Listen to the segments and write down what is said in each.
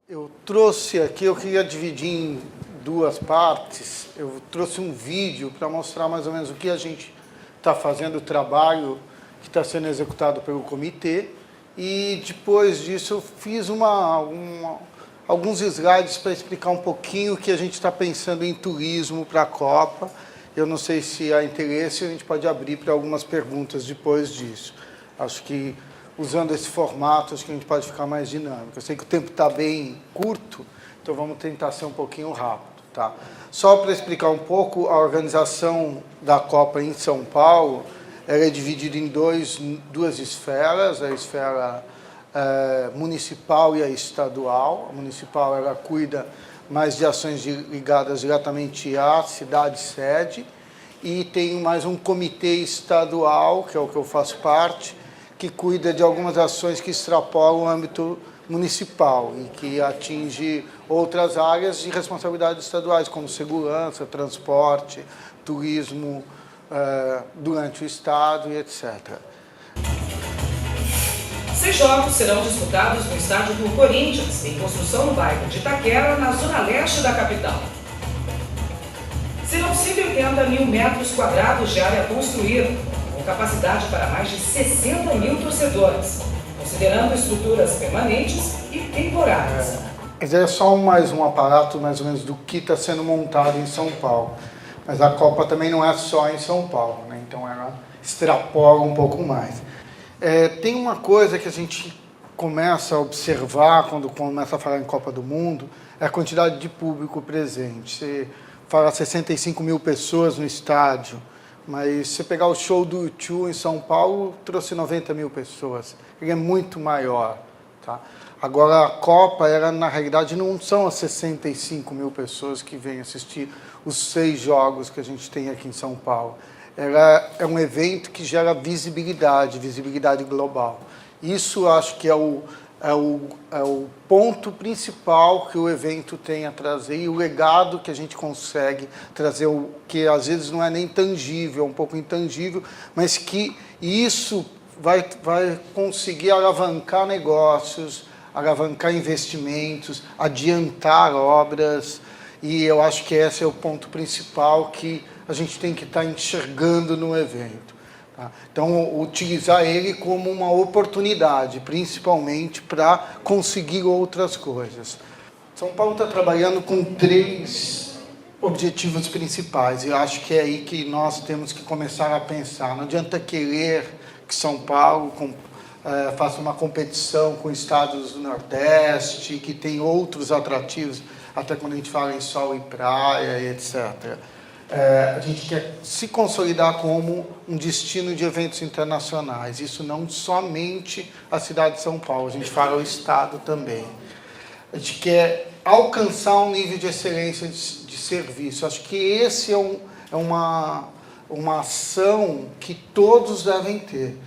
Eu trouxe aqui, eu queria dividir em duas partes. Eu trouxe um vídeo para mostrar mais ou menos o que a gente está fazendo, o trabalho que está sendo executado pelo comitê. E depois disso eu fiz alguns slides para explicar um pouquinho o que a gente está pensando em turismo para a Copa. Eu não sei se há interesse, a gente pode abrir para algumas perguntas depois disso. Acho que usando esse formato, acho que a gente pode ficar mais dinâmico. Eu sei que o tempo está bem curto, então vamos tentar ser um pouquinho rápido, tá? Só para explicar um pouco, a organização da Copa em São Paulo, ela é dividida em duas esferas, a esfera municipal e a estadual. A municipal, ela cuida mais de ações ligadas diretamente à cidade-sede, e tem mais um comitê estadual, que é o que eu faço parte, que cuida de algumas ações que extrapolam o âmbito municipal e que atinge outras áreas de responsabilidade estaduais, como segurança, transporte, turismo durante o Estado e etc. 6 jogos serão disputados no estádio do Corinthians, em construção no bairro de Itaquera, na zona leste da capital. Serão 180 mil metros quadrados de área construída, com capacidade para mais de 60 mil torcedores, considerando estruturas permanentes e temporárias. Mas é só mais um aparato, mais ou menos, do que está sendo montado em São Paulo. Mas a Copa também não é só em São Paulo, né? Então ela extrapola um pouco mais. Tem uma coisa que a gente começa a observar quando começa a falar em Copa do Mundo, é a quantidade de público presente. Você fala 65 mil pessoas no estádio, mas se você pegar o show do U2 em São Paulo, trouxe 90 mil pessoas. Ele é muito maior, tá? Agora, a Copa, na realidade, não são as 65 mil pessoas que vêm assistir os 6 jogos que a gente tem aqui em São Paulo. Ela é um evento que gera visibilidade global. Isso acho que é o ponto principal que o evento tem a trazer, e o legado que a gente consegue trazer, que às vezes não é nem tangível, é um pouco intangível, mas que isso vai conseguir alavancar negócios, alavancar investimentos, adiantar obras, e eu acho que esse é o ponto principal que a gente tem que estar enxergando no evento. Tá? Então, utilizar ele como uma oportunidade, principalmente para conseguir outras coisas. São Paulo está trabalhando com 3 objetivos principais, e eu acho que é aí que nós temos que começar a pensar. Não adianta querer que São Paulo faça uma competição com estados do Nordeste, que tem outros atrativos, até quando a gente fala em sol e praia, etc. A gente quer se consolidar como um destino de eventos internacionais. Isso não somente a cidade de São Paulo, a gente fala o Estado também. A gente quer alcançar um nível de excelência de serviço. Acho que esse é uma ação que todos devem ter.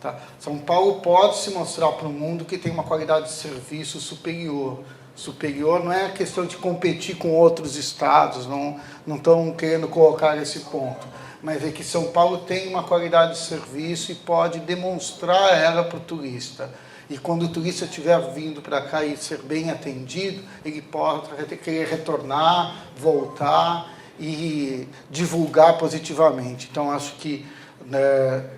Tá? São Paulo pode se mostrar para o mundo que tem uma qualidade de serviço superior. Superior não é questão de competir com outros estados, não estão querendo colocar esse ponto, mas é que São Paulo tem uma qualidade de serviço e pode demonstrar ela para o turista. E quando o turista estiver vindo para cá e ser bem atendido, ele pode querer retornar, voltar e divulgar positivamente. Então, acho que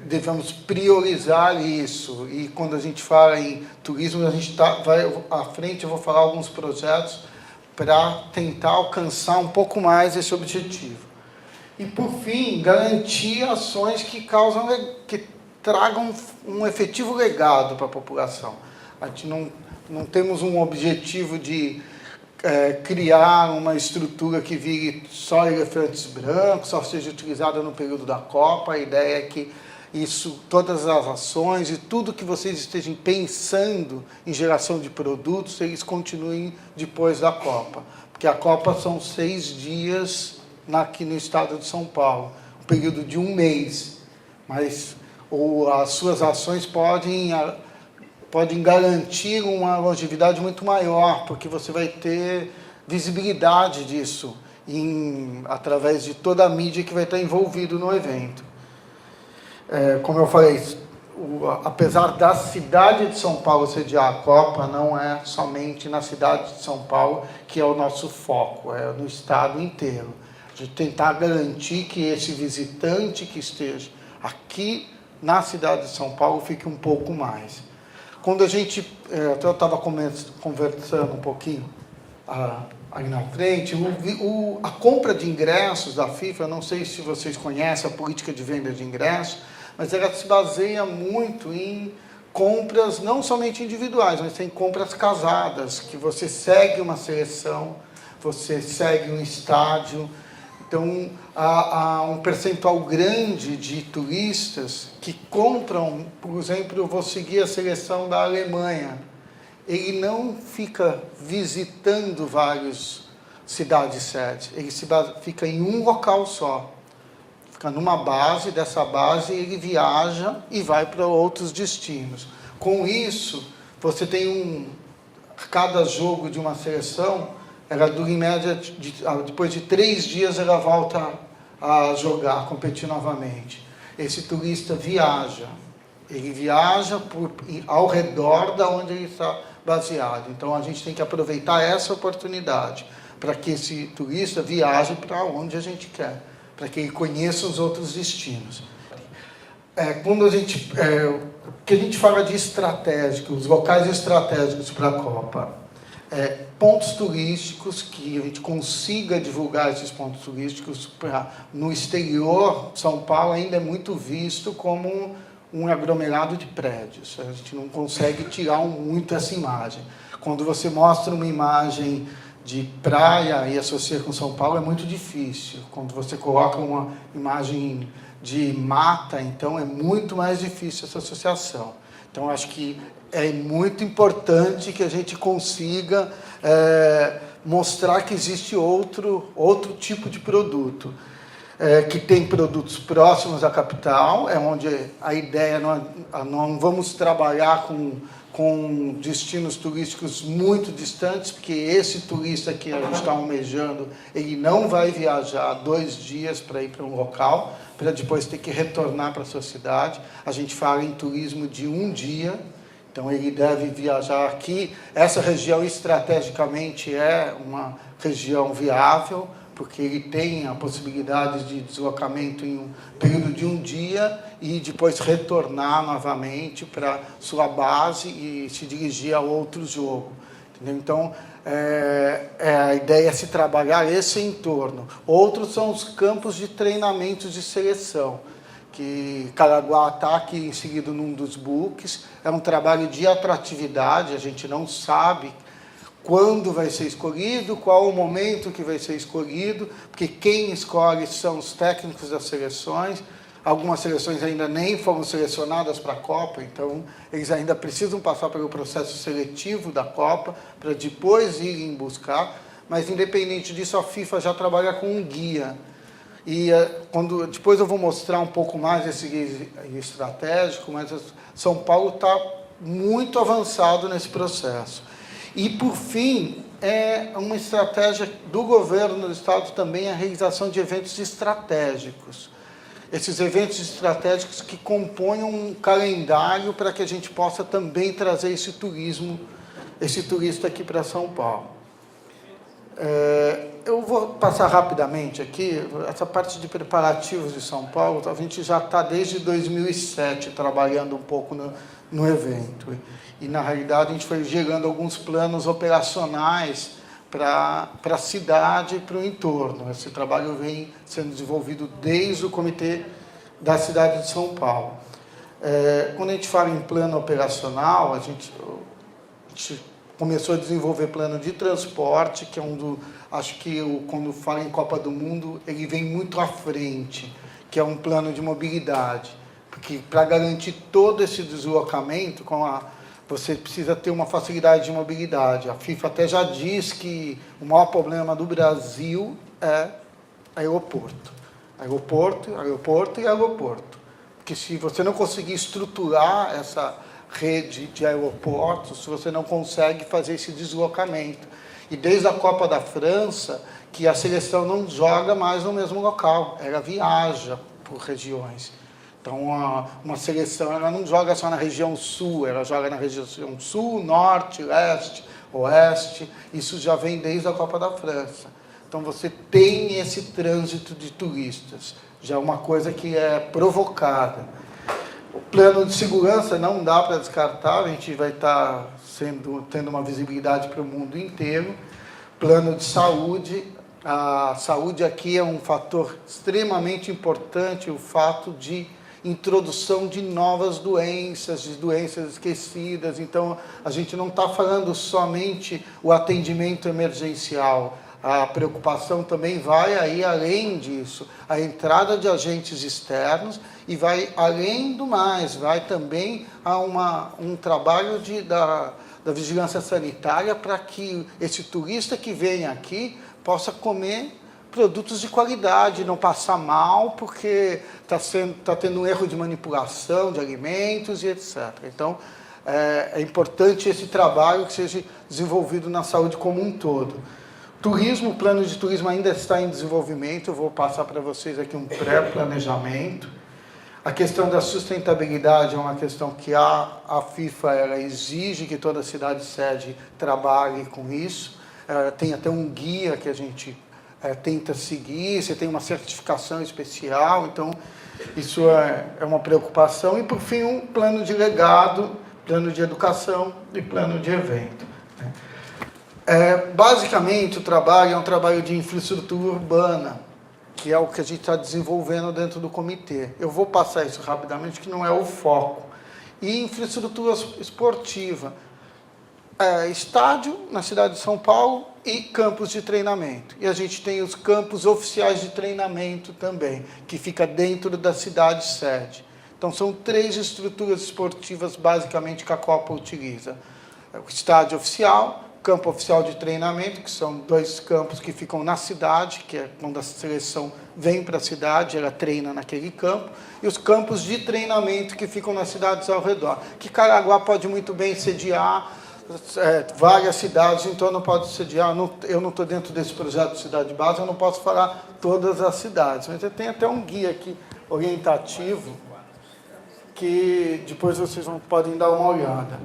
devemos priorizar isso, e quando a gente fala em turismo, a gente vai à frente, eu vou falar alguns projetos para tentar alcançar um pouco mais esse objetivo. E por fim, garantir ações que tragam um efetivo legado para a população. A gente não temos um objetivo de criar uma estrutura que vire só elefantes brancos, só seja utilizada no período da Copa. A ideia é que todas as ações e tudo que vocês estejam pensando em geração de produtos, eles continuem depois da Copa. Porque a Copa são 6 dias aqui no estado de São Paulo, um período de 1 mês, mas as suas ações podem garantir uma longevidade muito maior, porque você vai ter visibilidade disso através de toda a mídia que vai estar envolvido no evento. Como eu falei, apesar da cidade de São Paulo sediar a Copa, não é somente na cidade de São Paulo que é o nosso foco, é no estado inteiro. De tentar garantir que esse visitante que esteja aqui na cidade de São Paulo fique um pouco mais. Quando a gente, até eu estava conversando um pouquinho aí na frente, a compra de ingressos da FIFA, eu não sei se vocês conhecem a política de venda de ingressos, mas ela se baseia muito em compras não somente individuais, mas tem compras casadas, que você segue uma seleção, você segue um estádio. Então, há um percentual grande de turistas que compram, por exemplo, eu vou seguir a seleção da Alemanha. Ele não fica visitando várias cidades-sedes, ele fica em um local só. Fica numa base, dessa base ele viaja e vai para outros destinos. Com isso, você tem cada jogo de uma seleção, ela dura em média, depois de 3 dias ela volta a jogar, a competir novamente. Esse turista viaja, ele viaja ao redor da onde ele está baseado. Então a gente tem que aproveitar essa oportunidade para que esse turista viaje para onde a gente quer, para que ele conheça os outros destinos. Quando que a gente fala de estratégicos, os locais estratégicos para a Copa, pontos turísticos, que a gente consiga divulgar esses pontos turísticos no exterior. São Paulo ainda é muito visto como um aglomerado de prédios. A gente não consegue tirar muito essa imagem. Quando você mostra uma imagem de praia e associa com São Paulo, é muito difícil. Quando você coloca uma imagem de mata, então é muito mais difícil essa associação. Então, acho que é muito importante que a gente consiga mostrar que existe outro tipo de produto, que tem produtos próximos à capital, onde a ideia não vamos trabalhar com destinos turísticos muito distantes, porque esse turista que a gente está almejando, ele não vai viajar 2 dias para ir para um local, para depois ter que retornar para a sua cidade. A gente fala em turismo de 1 dia, então ele deve viajar aqui. Essa região estrategicamente é uma região viável, porque ele tem a possibilidade de deslocamento em um período de 1 dia e depois retornar novamente para sua base e se dirigir a outro jogo. Entendeu? Então, a ideia é se trabalhar esse entorno. Outros são os campos de treinamentos de seleção, que Caraguá está aqui inserido num dos books. É um trabalho de atratividade, a gente não sabe quando vai ser escolhido, qual o momento que vai ser escolhido, porque quem escolhe são os técnicos das seleções. Algumas seleções ainda nem foram selecionadas para a Copa, então eles ainda precisam passar pelo processo seletivo da Copa para depois irem buscar, mas independente disso a FIFA já trabalha com um guia. E depois eu vou mostrar um pouco mais esse guia estratégico, mas São Paulo está muito avançado nesse processo. E, por fim, uma estratégia do governo do Estado também a realização de eventos estratégicos. Esses eventos estratégicos que compõem um calendário para que a gente possa também trazer esse turista aqui para São Paulo. Eu vou passar rapidamente aqui, essa parte de preparativos de São Paulo, a gente já está desde 2007 trabalhando um pouco no evento. E, na realidade, a gente foi gerando alguns planos operacionais para a cidade e para o entorno. Esse trabalho vem sendo desenvolvido desde o Comitê da Cidade de São Paulo. Quando a gente fala em plano operacional, a gente começou a desenvolver plano de transporte, que é acho que quando fala em Copa do Mundo, ele vem muito à frente, que é um plano de mobilidade. Porque para garantir todo esse deslocamento, você precisa ter uma facilidade de mobilidade. A FIFA até já diz que o maior problema do Brasil é aeroporto. Aeroporto e aeroporto. Porque se você não conseguir estruturar essa rede de aeroportos, você não consegue fazer esse deslocamento. E desde a Copa da França, que a seleção não joga mais no mesmo local, ela viaja por regiões. Então, uma seleção ela não joga só na região sul, ela joga na região sul, norte, leste, oeste. Isso já vem desde a Copa da França. Então, você tem esse trânsito de turistas. Já é uma coisa que é provocada. O plano de segurança não dá para descartar, a gente vai estar tendo uma visibilidade para o mundo inteiro. Plano de saúde. A saúde aqui é um fator extremamente importante, o fato de introdução de novas doenças, de doenças esquecidas. Então, a gente não está falando somente o atendimento emergencial. A preocupação também vai aí além disso, a entrada de agentes externos e vai além do mais, vai também a um trabalho da vigilância sanitária para que esse turista que vem aqui possa comer produtos de qualidade, não passar mal, porque está tendo um erro de manipulação de alimentos e etc. Então, é importante esse trabalho que seja desenvolvido na saúde como um todo. Turismo, o plano de turismo ainda está em desenvolvimento, eu vou passar para vocês aqui um pré-planejamento. A questão da sustentabilidade é uma questão que a FIFA ela exige que toda cidade-sede trabalhe com isso. Tem até um guia que a gente tenta seguir, você tem uma certificação especial, então isso é uma preocupação. E, por fim, um plano de legado, plano de educação e plano de evento. Basicamente, o trabalho é um trabalho de infraestrutura urbana, que é o que a gente está desenvolvendo dentro do comitê. Eu vou passar isso rapidamente, que não é o foco. E infraestrutura esportiva. Estádio na cidade de São Paulo e campos de treinamento. E a gente tem os campos oficiais de treinamento também, que fica dentro da cidade sede. Então, são 3 estruturas esportivas, basicamente, que a Copa utiliza. O estádio oficial, campo oficial de treinamento, que são 2 campos que ficam na cidade, que é quando a seleção vem para a cidade, ela treina naquele campo, e os campos de treinamento que ficam nas cidades ao redor. Que Caraguá pode muito bem sediar várias cidades, então não pode sediar, eu não estou dentro desse projeto de Cidade Base, eu não posso falar todas as cidades, mas tem até um guia aqui orientativo, que depois vocês podem dar uma olhada.